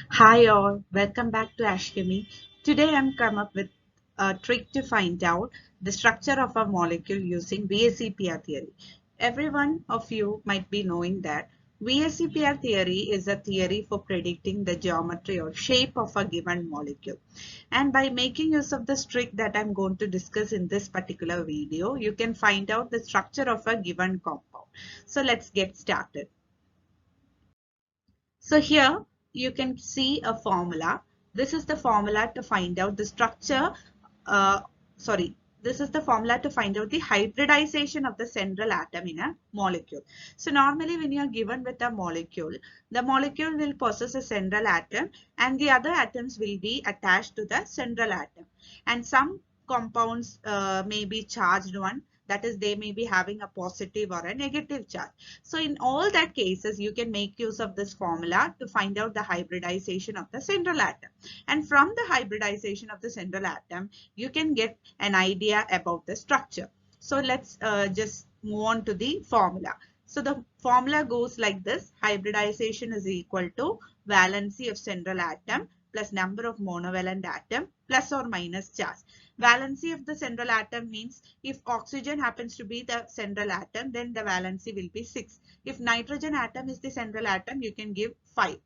Hi all, welcome back to Ashkimi. Today I'm come up with a trick to find out the structure of a molecule using VSEPR theory. Every one of you might be knowing that VSEPR theory is a theory for predicting the geometry or shape of a given molecule. And by making use of this trick that I'm going to discuss in this particular video, you can find out the structure of a given compound. So let's get started. So here you can see a formula. This is the formula to find out the structure. Uh, sorry, this is the formula to find out the hybridization of the central atom in a molecule. So normally when you are given with a molecule, the molecule will possess a central atom and the other atoms will be attached to the central atom. And some compounds may be charged one, that is they may be having a positive or a negative charge. So in all that cases, you can make use of this formula to find out the hybridization of the central atom. And from the hybridization of the central atom, you can get an idea about the structure. So let's just move on to the formula. So the formula goes like this. Hybridization is equal to valency of central atom plus number of monovalent atom plus or minus charge. Valency of the central atom means if oxygen happens to be the central atom, then the valency will be 6. If nitrogen atom is the central atom, you can give 5.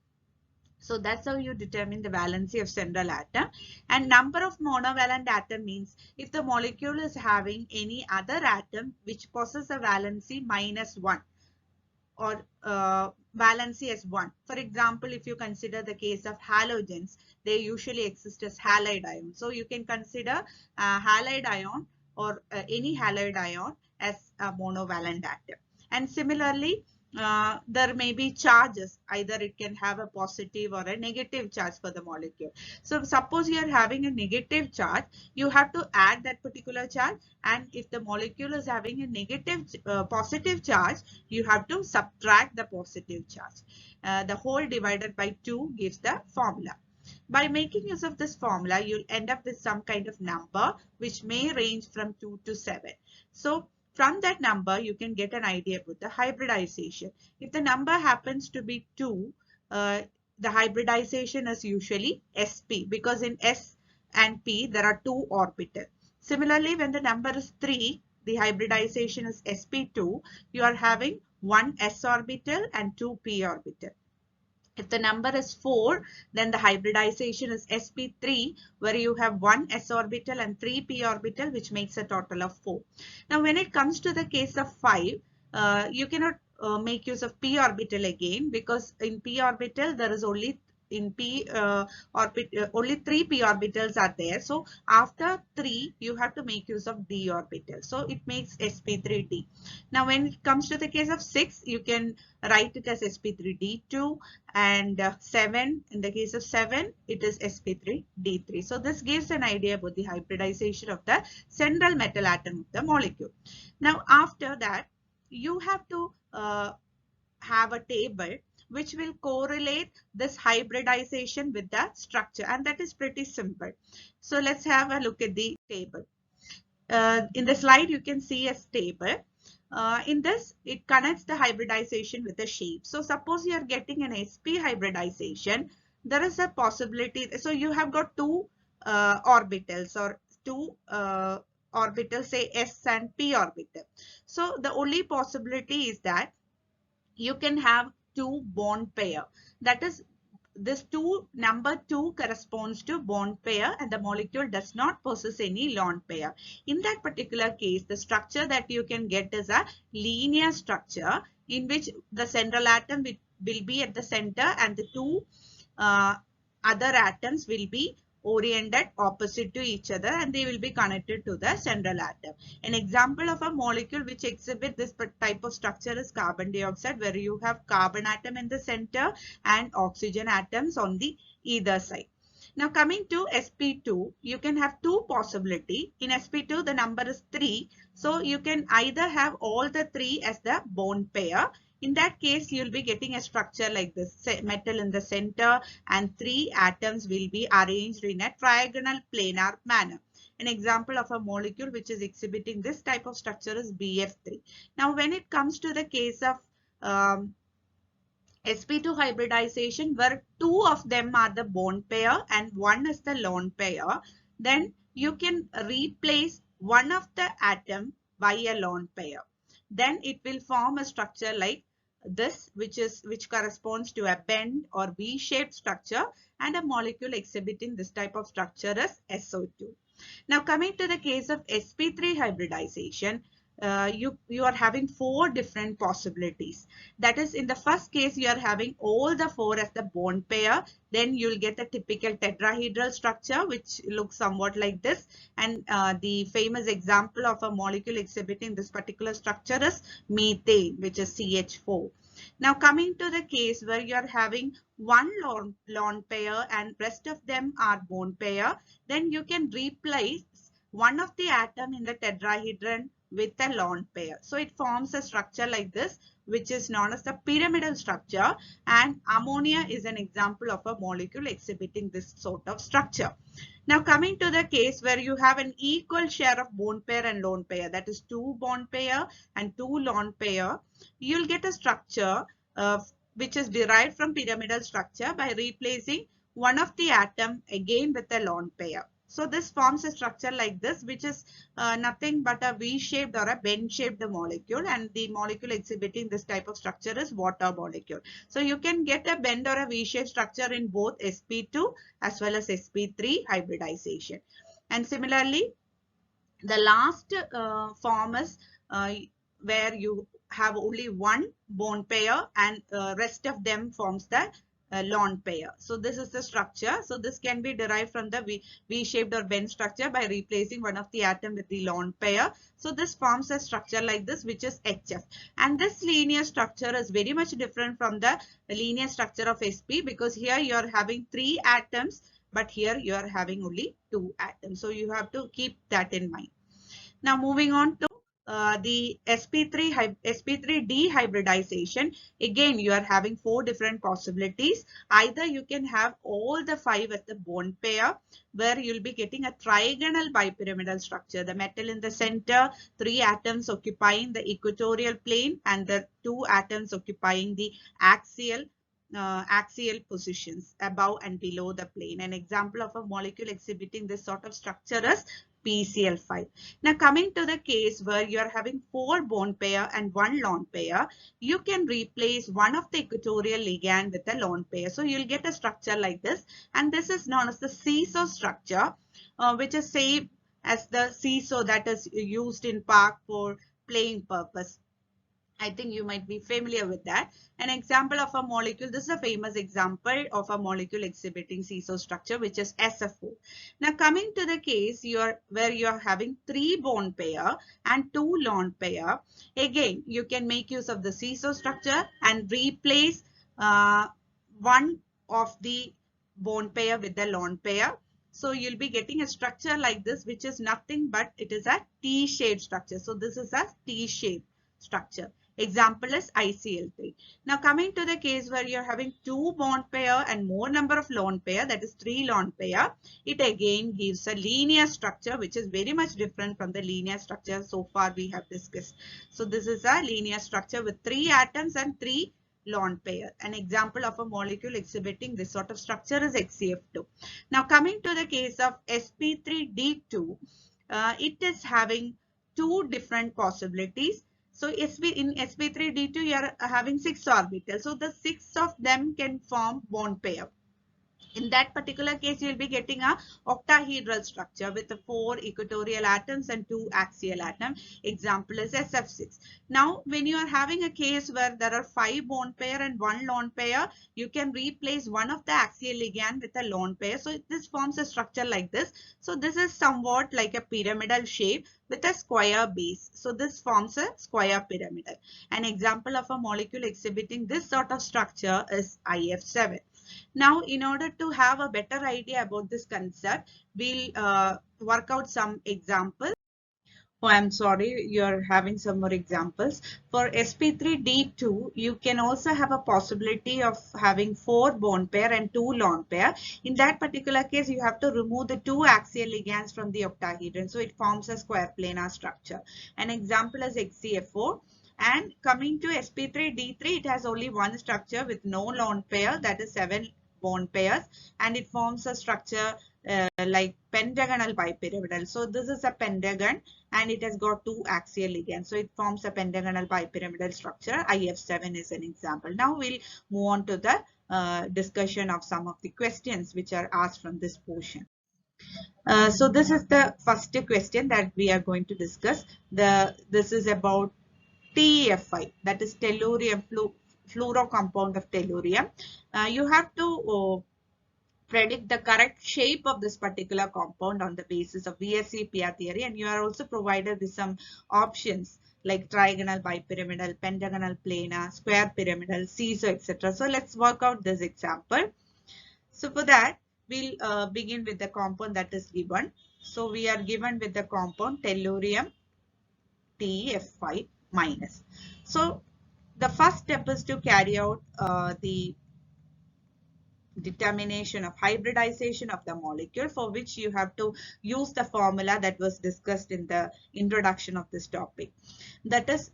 So that's how you determine the valency of central atom. And number of monovalent atom means if the molecule is having any other atom which possesses a valency minus 1 or valency as 1. For example, if you consider the case of halogens, they usually exist as halide ion. So you can consider halide ion or any halide ion as a monovalent atom. And similarly, there may be charges. Either it can have a positive or a negative charge for the molecule. So suppose you are having a negative charge, you have to add that particular charge. And if the molecule is having a negative positive charge, you have to subtract the positive charge. The whole divided by 2 gives the formula. By making use of this formula, you'll end up with some kind of number which may range from 2 to 7. So from that number, you can get an idea about the hybridization. If the number happens to be 2, the hybridization is usually sp, because in s and p there are 2 orbitals. Similarly, when the number is 3, the hybridization is sp2. You are having 1 s orbital and 2 p orbital. If the number is 4, then the hybridization is sp3, where you have 1 s orbital and 3 p orbital, which makes a total of 4. Now, when it comes to the case of 5, you cannot make use of p orbital again, because in p orbital there is only in p orbit only 3 p orbitals are there. So after 3, you have to make use of d orbital. So it makes sp3d. Now when it comes to the case of 6, you can write it as sp3d2, and 7, in the case of 7, it is sp3d3. So this gives an idea about the hybridization of the central metal atom of the molecule. Now after that, you have to have a table which will correlate this hybridization with the structure, and that is pretty simple. So let's have a look at the table. In the slide, you can see a table. In this, it connects the hybridization with the shape. So suppose you are getting an sp hybridization, there is a possibility. So you have got two orbitals, or two orbitals, say s and p orbital. So the only possibility is that you can have two bond pair. That is, this number 2 corresponds to bond pair, and the molecule does not possess any lone pair. In that particular case, the structure that you can get is a linear structure in which the central atom will be at the center, and the two uh, other atoms will be oriented opposite to each other, and they will be connected to the central atom. An example of a molecule which exhibits this type of structure is carbon dioxide, where you have carbon atom in the center and oxygen atoms on the either side. Now coming to sp2, you can have two possibilities. In sp2, the number is 3. So you can either have all the 3 as the bond pair. In that case, you'll be getting a structure like this: metal in the center, and 3 atoms will be arranged in a trigonal planar manner. An example of a molecule which is exhibiting this type of structure is BF3. Now, when it comes to the case of sp2 hybridization where two of them are the bond pair and one is the lone pair, then you can replace one of the atom by a lone pair. Then it will form a structure like this, which corresponds to a bend or V-shaped structure, and a molecule exhibiting this type of structure is SO2. Now coming to the case of sp3 hybridization, you are having four different possibilities. That is, in the first case, you are having all the four as the bond pair. Then you'll get a typical tetrahedral structure, which looks somewhat like this. And the famous example of a molecule exhibiting this particular structure is methane, which is CH4. Now coming to the case where you are having one lone pair and rest of them are bond pair, then you can replace one of the atom in the tetrahedron with a lone pair. So it forms a structure like this, which is known as the pyramidal structure, and ammonia is an example of a molecule exhibiting this sort of structure. Now coming to the case where you have an equal share of bond pair and lone pair, that is two bond pair and two lone pair, you'll get a structure which is derived from pyramidal structure by replacing one of the atom again with a lone pair. So this forms a structure like this, which is nothing but a V-shaped or a bend-shaped molecule, and the molecule exhibiting this type of structure is water molecule. So you can get a bend or a V-shaped structure in both sp2 as well as sp3 hybridization. And similarly, the last form is where you have only one bond pair and rest of them forms the lone pair. So this is the structure. So this can be derived from the V-shaped or bend structure by replacing one of the atom with the lone pair. So this forms a structure like this, which is HF. And this linear structure is very much different from the linear structure of sp, because here you are having three atoms, but here you are having only two atoms. So you have to keep that in mind. Now moving on to the sp3d hybridization. Again, you are having four different possibilities. Either you can have all the five as the bond pair, where you'll be getting a trigonal bipyramidal structure. The metal in the center, three atoms occupying the equatorial plane, and the two atoms occupying the axial positions above and below the plane. An example of a molecule exhibiting this sort of structure is PCl5. Now coming to the case where you are having four bond pair and one lone pair, you can replace one of the equatorial ligand with a lone pair. So you'll get a structure like this, and this is known as the seesaw structure, which is same as the seesaw that is used in park for playing purpose. I think you might be familiar with that. An example of a molecule, this is a famous example of a molecule exhibiting seesaw structure, which is SFO. Now coming to the case where you are having three bond pair and two lone pair, again you can make use of the seesaw structure and replace one of the bond pair with the lone pair. So you'll be getting a structure like this, which is nothing but it is a T-shaped structure. So this is a T-shaped structure. Example is ICl3. Now coming to the case where you're having two bond pair and more number of lone pair, that is three lone pair, it again gives a linear structure, which is very much different from the linear structure so far we have discussed. So this is a linear structure with three atoms and three lone pair. An example of a molecule exhibiting this sort of structure is HCF2. Now coming to the case of sp3d2, it is having two different possibilities. So in sp3d2 you are having 6 orbitals. So the 6 of them can form bond pair. In that particular case, you will be getting a octahedral structure with the 4 equatorial atoms and 2 axial atoms. Example is SF6. Now, when you are having a case where there are 5 bond pair and 1 lone pair, you can replace one of the axial ligand with a lone pair. So this forms a structure like this. So this is somewhat like a pyramidal shape with a square base. So this forms a square pyramidal. An example of a molecule exhibiting this sort of structure is IF7. Now, in order to have a better idea about this concept, we'll work out some examples. Oh, I'm sorry, you're having some more examples. For sp3d2, you can also have a possibility of having 4 bond pair and 2 lone pair. In that particular case, you have to remove the 2 axial ligands from the octahedron. So it forms a square planar structure. An example is HCF4. And coming to sp3d3, it has only one structure with no lone pair, that is 7 bond pairs, and it forms a structure like pentagonal bipyramidal. So this is a pentagon and it has got 2 axial ligands. So it forms a pentagonal bipyramidal structure. IF7 is an example. Now we'll move on to the discussion of some of the questions which are asked from this portion. So this is the first question that we are going to discuss. This is about TFI, that is tellurium, fluoro compound of tellurium. You have to predict the correct shape of this particular compound on the basis of VSEPR theory, and you are also provided with some options like trigonal, bipyramidal, pentagonal, planar, square pyramidal, seesaw, etc. So let's work out this example. So for that, we'll begin with the compound that is given. So we are given with the compound tellurium TF5 minus. So the first step is to carry out the determination of hybridization of the molecule, for which you have to use the formula that was discussed in the introduction of this topic. That is,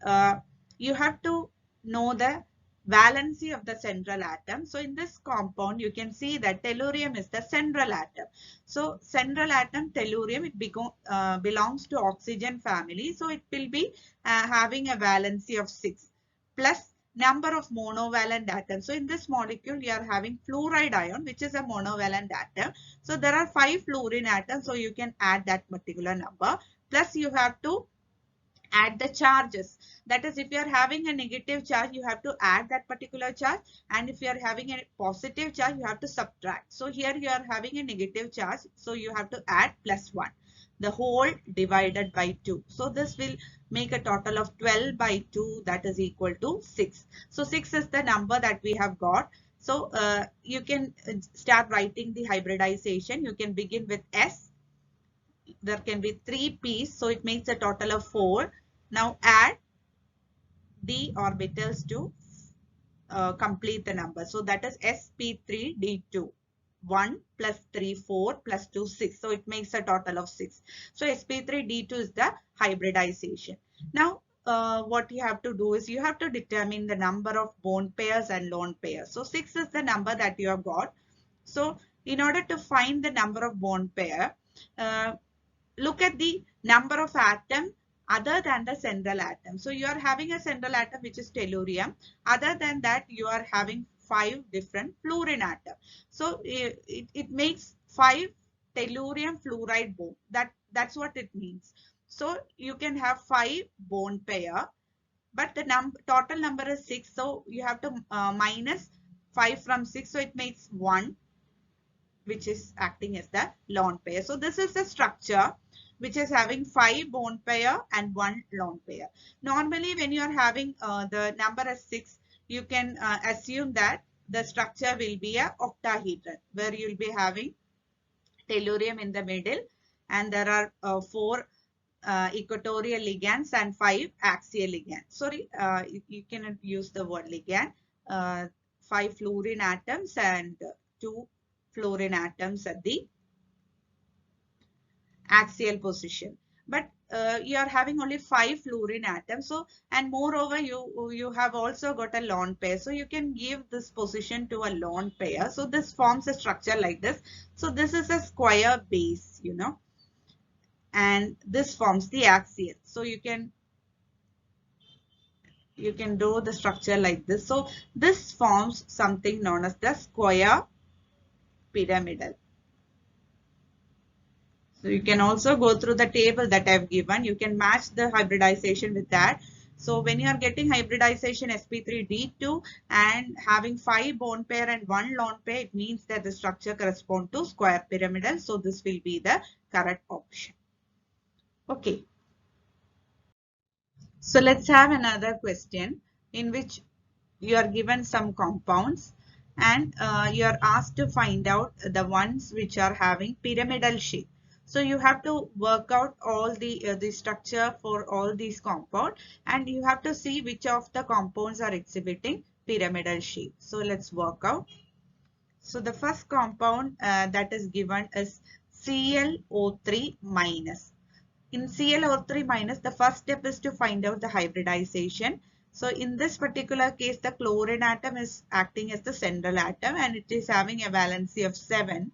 you have to know the valency of the central atom. So in this compound, you can see that tellurium is the central atom. So central atom tellurium, it belongs to oxygen family. So it will be having a valency of 6 plus number of monovalent atoms. So in this molecule, you are having fluoride ion, which is a monovalent atom. So there are 5 fluorine atoms. So you can add that particular number. Plus you have to add the charges. That is, if you are having a negative charge, you have to add that particular charge. And if you are having a positive charge, you have to subtract. So here you are having a negative charge. So you have to add +1. The whole divided by 2. So this will make a total of 12 by 2, that is equal to 6. So 6 is the number that we have got. So you can start writing the hybridization. You can begin with S. There can be 3 p's, so it makes a total of 4. Now add d orbitals to complete the number. So that is sp3d2. 1 plus 3, 4 plus 2, 6. So it makes a total of 6. So sp3d2 is the hybridization. Now what you have to do is you have to determine the number of bond pairs and lone pairs. So 6 is the number that you have got. So in order to find the number of bond pair, look at the number of atoms other than the central atom. So you are having a central atom which is tellurium. Other than that, you are having 5 different fluorine atoms. So it makes 5 tellurium fluoride bond. That's what it means. So you can have 5 bond pair, but the total number is 6. So you have to minus 5 from 6. So it makes 1, which is acting as the lone pair. So this is the structure which is having 5 bond pair and 1 lone pair. Normally, when you are having the number as 6, you can assume that the structure will be a octahedron, where you will be having tellurium in the middle, and there are 4 equatorial ligands and 5 axial ligands. Sorry, you cannot use the word ligand. 5 fluorine atoms and 2 fluorine atoms at the axial position. But you are having only 5 fluorine atoms. So, and moreover, you have also got a lone pair. So you can give this position to a lone pair. So this forms a structure like this. So this is a square base, you know, and this forms the axial. So you can draw the structure like this. So this forms something known as the square pyramidal. So you can also go through the table that I've given. You can match the hybridization with that. So when you are getting hybridization sp3d2 and having 5 bond pair and 1 lone pair, it means that the structure corresponds to square pyramidal. So this will be the correct option. Okay. So let's have another question in which you are given some compounds and you are asked to find out the ones which are having pyramidal shape. So you have to work out all the structure for all these compounds, and you have to see which of the compounds are exhibiting pyramidal shape. So let's work out. So the first compound that is given is ClO3 minus. In ClO3 minus, the first step is to find out the hybridization. So in this particular case, the chlorine atom is acting as the central atom and it is having a valency of 7.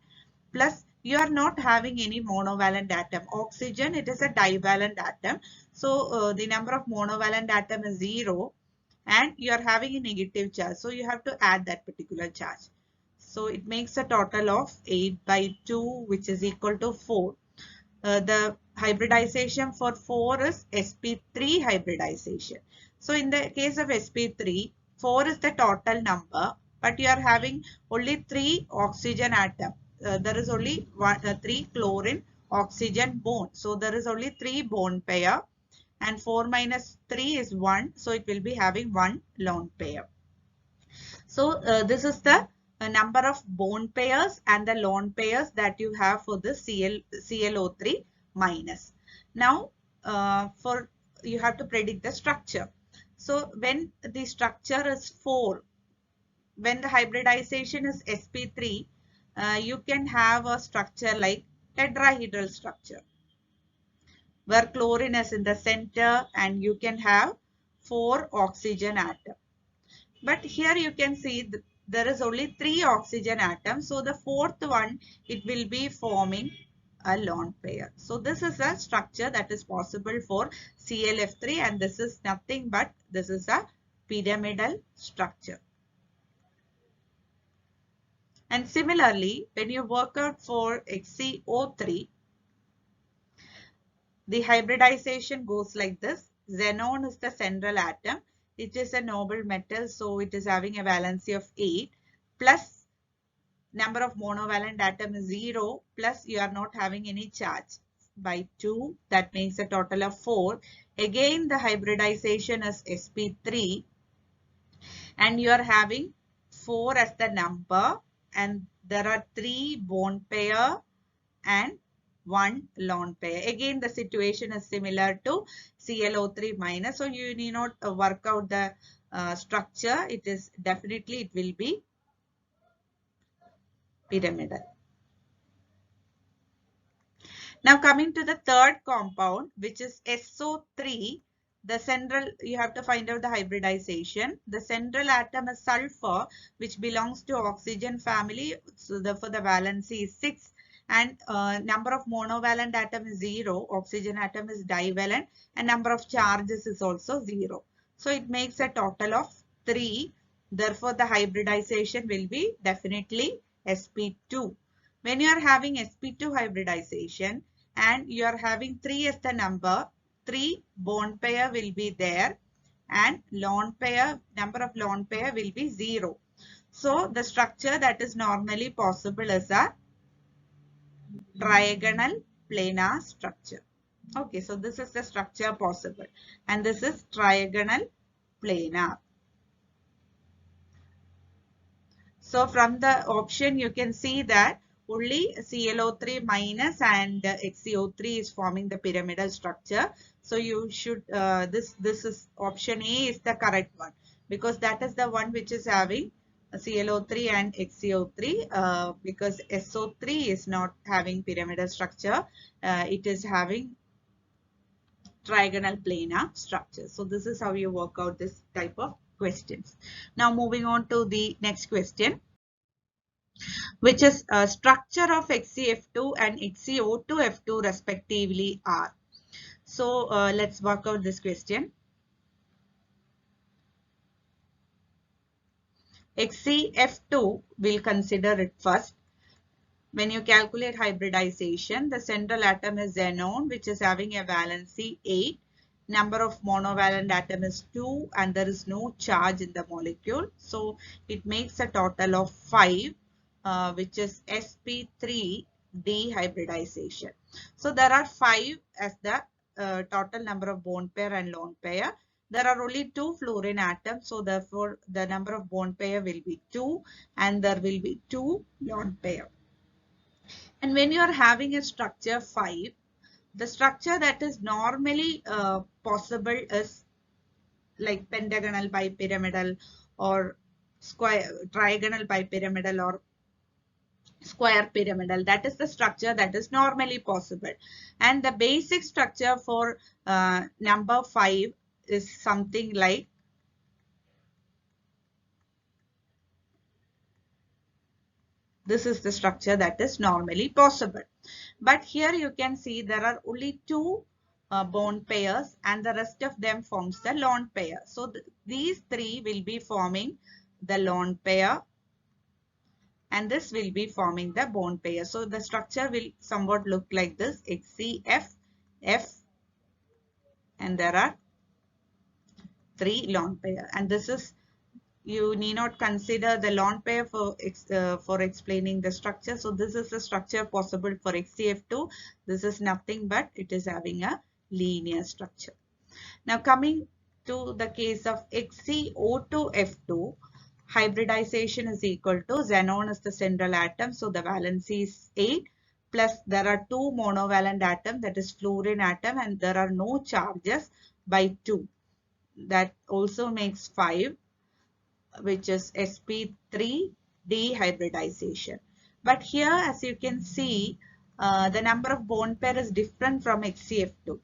Plus you are not having any monovalent atom. Oxygen, it is a divalent atom. So the number of monovalent atom is 0 and you are having a negative charge. So you have to add that particular charge. So it makes a total of 8 by 2, which is equal to 4. The hybridization for 4 is sp3 hybridization. So in the case of sp3, 4 is the total number, but you are having only 3 oxygen atom. There is only 3 chlorine oxygen bond. So there is only 3 bond pair, and 4 minus 3 is 1. So it will be having 1 lone pair. So this is the number of bond pairs and the lone pairs that you have for the ClO3 minus. Now you have to predict the structure. So when the structure is 4, when the hybridization is sp3, you can have a structure like tetrahedral structure, where chlorine is in the center and you can have 4 oxygen atoms. But here you can see there is only 3 oxygen atoms. So the fourth one, it will be forming a lone pair. So this is a structure that is possible for ClF3, and this is nothing but this is a pyramidal structure. And similarly, when you work out for HCO3, the hybridization goes like this. Xenon is the central atom. It is a noble metal, so it is having a valency of 8, plus number of monovalent atom is 0, plus you are not having any charge by 2. That makes a total of 4. Again, the hybridization is sp3 and you are having 4 as the number, and there are 3 bond pair and 1 lone pair. Again, the situation is similar to ClO3 minus. So you need not work out the structure. It is definitely, it will be pyramidal. Now coming to the third compound, which is SO3, the central, you have to find out the hybridization. The central atom is sulfur, which belongs to oxygen family. So therefore the valency is 6. And number of monovalent atom is 0, oxygen atom is divalent, and number of charges is also 0. So it makes a total of 3. Therefore, the hybridization will be definitely sp2. When you are having sp2 hybridization and you are having 3 as the number, 3 bond pair will be there, and lone pair, number of lone pair will be 0. So the structure that is normally possible is a trigonal planar structure. Okay, so this is the structure possible, and this is trigonal planar. So from the option you can see that only ClO3 minus and HCO3 is forming the pyramidal structure. So you should this is option A is the correct one, because that is the one which is having ClO3 and HCO3, because SO3 is not having pyramidal structure. It is having trigonal planar structure. So this is how you work out this type of questions. Now moving on to the next question, which is structure of HCF2 and HCO2F2 respectively are. So let's work out this question. HCF2, we'll consider it first. When you calculate hybridization, the central atom is xenon, which is having a valency 8. Number of monovalent atom is 2, and there is no charge in the molecule. So it makes a total of 5, which is sp3 dehybridization. So there are 5 as the total number of bond pair and lone pair. There are only 2 fluorine atoms, so therefore the number of bond pair will be 2, and there will be 2 lone pair. And when you are having a structure 5, the structure that is normally possible is like pentagonal bipyramidal, or trigonal bipyramidal, or square pyramidal. That is the structure that is normally possible. And the basic structure for number 5 is something like This is the structure that is normally possible. But here you can see there are only two bond pairs and the rest of them forms the lone pair. So these three will be forming the lone pair and this will be forming the bond pair. So the structure will somewhat look like this: HCF, F, and there are three lone pair. And this is, you need not consider the lone pair for explaining the structure. So this is the structure possible for HCF2. This is nothing but it is having a linear structure. Now coming to the case of HCO2F2, hybridization is equal to xenon is the central atom. So the valency is 8 plus there are two monovalent atoms, that is fluorine atom, and there are no charges by 2. That also makes 5, which is sp3 dehybridization. But here as you can see, the number of bond pair is different from HCF2.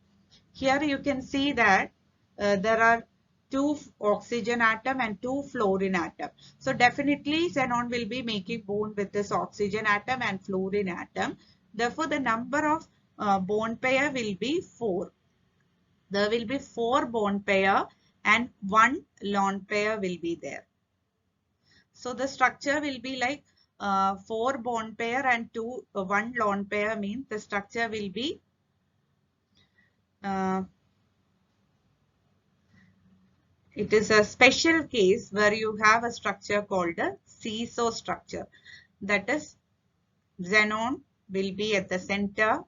Here you can see that there are two oxygen atom and two fluorine atom. So definitely xenon will be making bond with this oxygen atom and fluorine atom. Therefore the number of bond pair will be 4. There will be 4 bond pair and 1 lone pair will be there. So the structure will be like 4 bond pair and 1 lone pair, means the structure will be it is a special case where you have a structure called a seesaw structure. That is, xenon will be at the center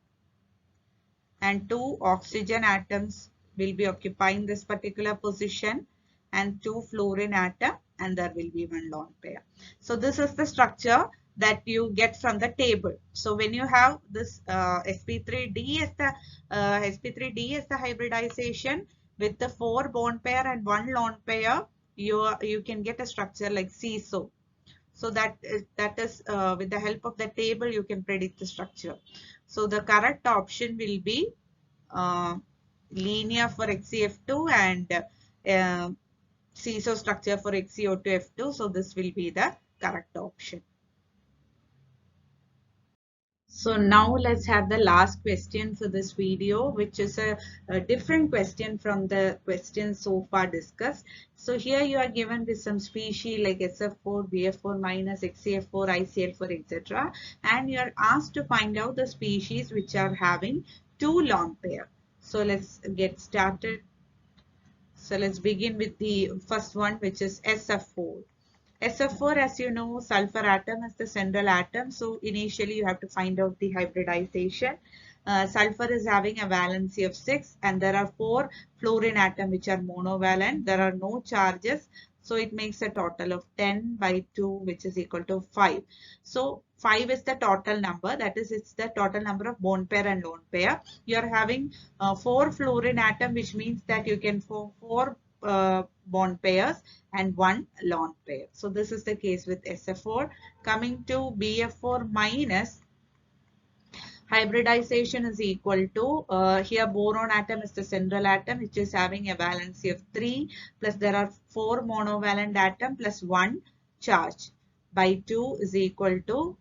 and 2 oxygen atoms will be occupying this particular position and 2 fluorine atom, and there will be 1 lone pair. So this is the structure that you get from the table. So when you have this sp3d as the hybridization with the 4 bond pair and 1 lone pair, you can get a structure like seesaw. So that is with the help of the table you can predict the structure. So the correct option will be linear for HCF2 and seesaw structure for HCO2F2. So this will be the correct option. So now let's have the last question for this video, which is a different question from the questions so far discussed. So here you are given with some species like SF4, BF4 minus, HCF4, ICL4, etc. And you are asked to find out the species which are having 2 lone pair. So let's get started. So let's begin with the first one, which is SF4. SF4, as you know, sulfur atom is the central atom. So initially you have to find out the hybridization. Sulfur is having a valency of 6 and there are 4 fluorine atom which are monovalent. There are no charges. So it makes a total of 10 by 2, which is equal to 5. So 5 is the total number. That is, it's the total number of bond pair and lone pair. You are having 4 fluorine atom, which means that you can form 4 bond pairs and 1 lone pair. So this is the case with SF4. Coming to BF4 minus, hybridization is equal to, here boron atom is the central atom which is having a valency of 3 plus there are 4 monovalent atom plus 1 charge by 2 is equal to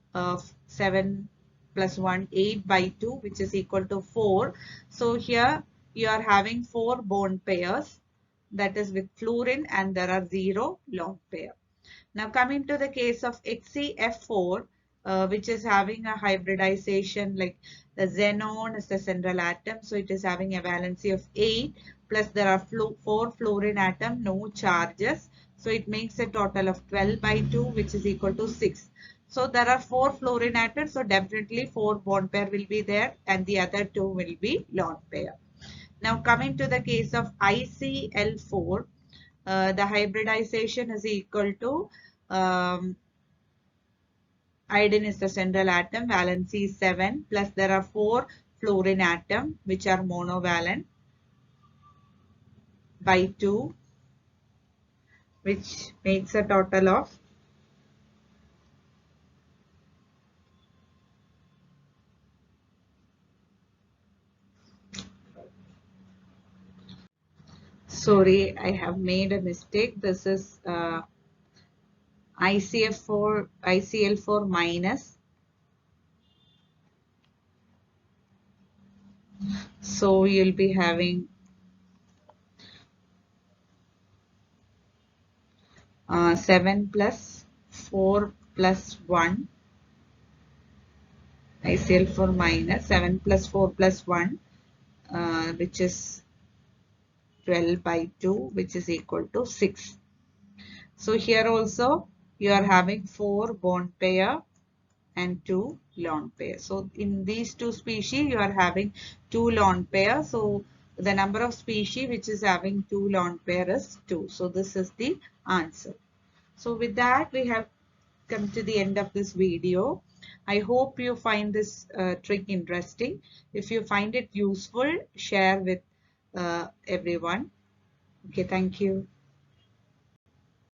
7 plus 1, 8 by 2, which is equal to 4. So here you are having 4 bond pairs, that is with fluorine, and there are 0 lone pair. Now coming to the case of HCF4, which is having a hybridization like the xenon is the central atom. So it is having a valency of 8 plus there are 4 fluorine atom, no charges. So it makes a total of 12 by 2, which is equal to 6. So there are 4 fluorine atoms. So definitely 4 bond pair will be there and the other 2 will be lone pair. Now coming to the case of ICL4, the hybridization is equal to iodine is the central atom, valency is 7 plus there are 4 fluorine atom which are monovalent by 2, which makes a total of sorry, I have made a mistake. This is ICl4 minus. So you'll be having 7 plus 4 plus 1. ICl4 minus 7 plus 4 plus 1, which is 12 by 2, which is equal to 6. So here also you are having 4 bond pair and 2 lone pair. So in these two species you are having 2 lone pair. So the number of species which is having 2 lone pair is 2. So this is the answer. So with that we have come to the end of this video. I hope you find this trick interesting. If you find it useful, share with everyone. Okay, thank you.